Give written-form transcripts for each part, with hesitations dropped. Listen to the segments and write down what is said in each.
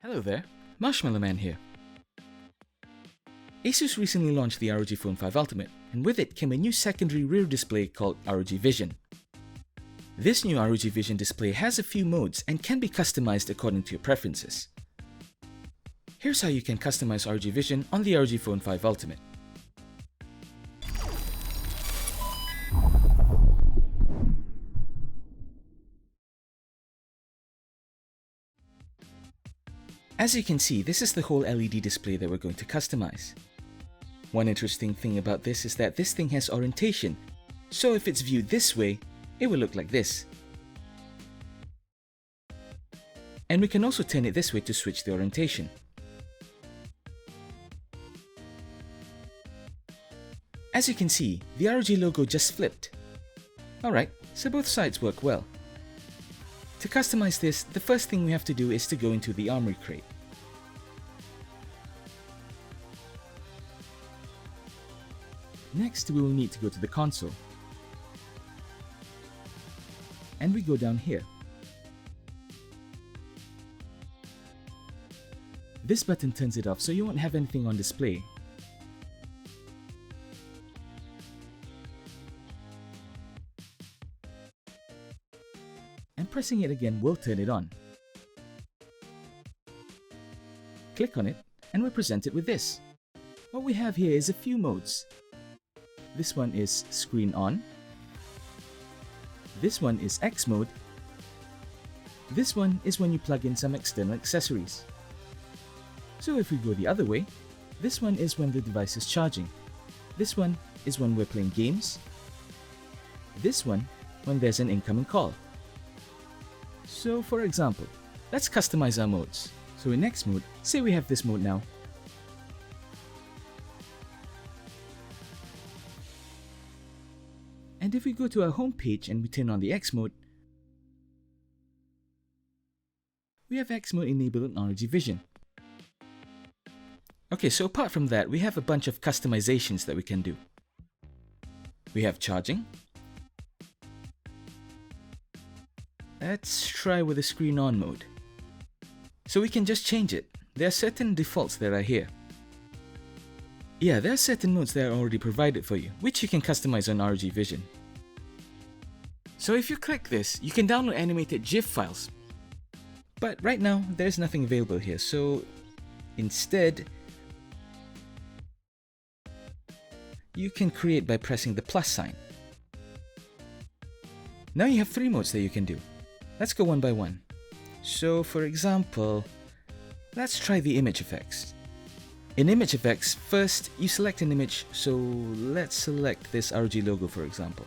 Hello there, Marshmallow Man here. Asus recently launched the ROG Phone 5 Ultimate, and with it came a new secondary rear display called ROG Vision. This new ROG Vision display has a few modes and can be customized according to your preferences. Here's how you can customize ROG Vision on the ROG Phone 5 Ultimate. As you can see, this is the whole LED display that we're going to customize. One interesting thing about this is that this thing has orientation, so if it's viewed this way, it will look like this. And we can also turn it this way to switch the orientation. As you can see, the ROG logo just flipped. Alright, so both sides work well. To customize this, the first thing we have to do is to go into the Armoury crate. Next, we will need to go to the console. And we go down here. This button turns it off so you won't have anything on display. And pressing it again will turn it on. Click on it and we're presented with this. What we have here is a few modes. This one is screen on. This one is X mode. This one is when you plug in some external accessories. So if we go the other way, this one is when the device is charging. This one is when we're playing games. This one when there's an incoming call. So for example, let's customize our modes. So in X mode, say we have this mode now. And if we go to our home page and we turn on the X mode, we have X mode enabled on ROG Vision. Okay, so apart from that, we have a bunch of customizations that we can do. We have charging. Let's try with the screen on mode. So we can just change it. There are certain defaults that are here. Yeah, there are certain modes that are already provided for you, which you can customize on ROG Vision. So if you click this, you can download animated GIF files. But right now, there's nothing available here, so instead, you can create by pressing the plus sign. Now you have 3 modes that you can do. Let's go one by one. So for example, let's try the image effects. In image effects, first you select an image, so let's select this ROG logo for example.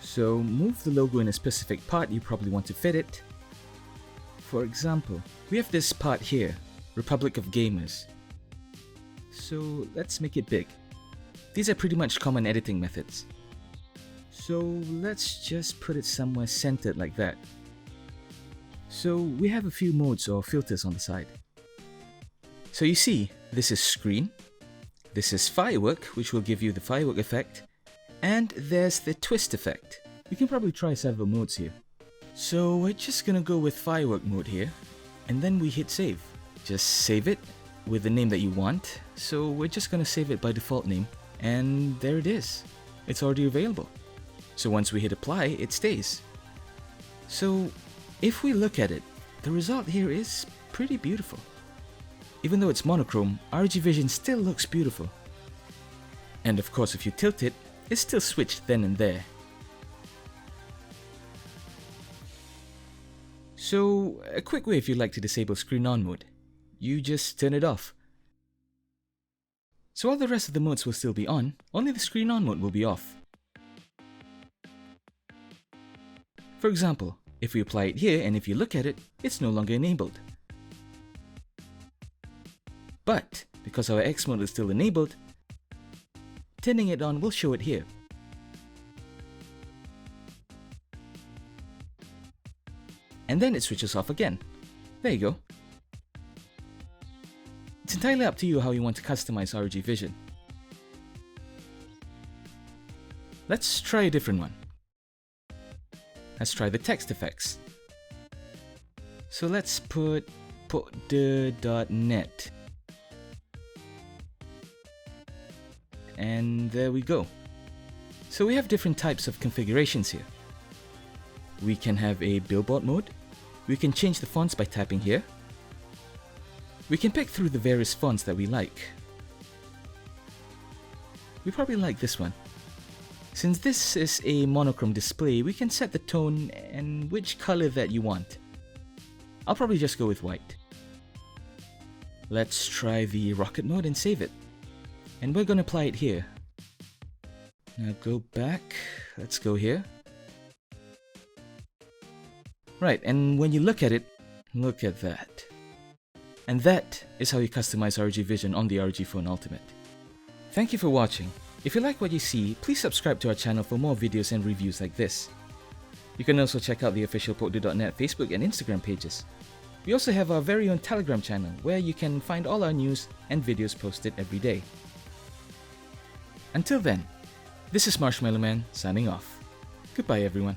So move the logo in a specific part you probably want to fit it. For example, we have this part here, Republic of Gamers. So let's make it big. These are pretty much common editing methods. So let's just put it somewhere centered like that. So we have a few modes or filters on the side. So you see, this is screen, this is firework, which will give you the firework effect, and there's the twist effect. You can probably try several modes here. So we're just gonna go with firework mode here, and then we hit save. Just save it with the name that you want, so we're just gonna save it by default name, and there it is. It's already available. So once we hit apply, it stays. So if we look at it, the result here is pretty beautiful. Even though it's monochrome, ROG Vision still looks beautiful. And of course if you tilt it, it's still switched then and there. So a quick way if you'd like to disable screen on mode. You just turn it off. So all the rest of the modes will still be on, only the screen on mode will be off. For example, if we apply it here and if you look at it, it's no longer enabled. But because our X mode is still enabled, turning it on will show it here. And then it switches off again. There you go. It's entirely up to you how you want to customize ROG Vision. Let's try a different one. Let's try the text effects. So let's put .net. And there we go. So we have different types of configurations here. We can have a billboard mode. We can change the fonts by tapping here. We can pick through the various fonts that we like. We probably like this one. Since this is a monochrome display, we can set the tone and which color that you want. I'll probably just go with white. Let's try the rocket mode and save it. And we're going to apply it here. Now go back. Let's go here. Right, and when you look at it, look at that. And that is how you customize ROG Vision on the ROG Phone Ultimate. Thank you for watching. If you like what you see, please subscribe to our channel for more videos and reviews like this. You can also check out the official Podu.net Facebook and Instagram pages. We also have our very own Telegram channel where you can find all our news and videos posted every day. Until then, this is Marshmallow Man signing off. Goodbye everyone.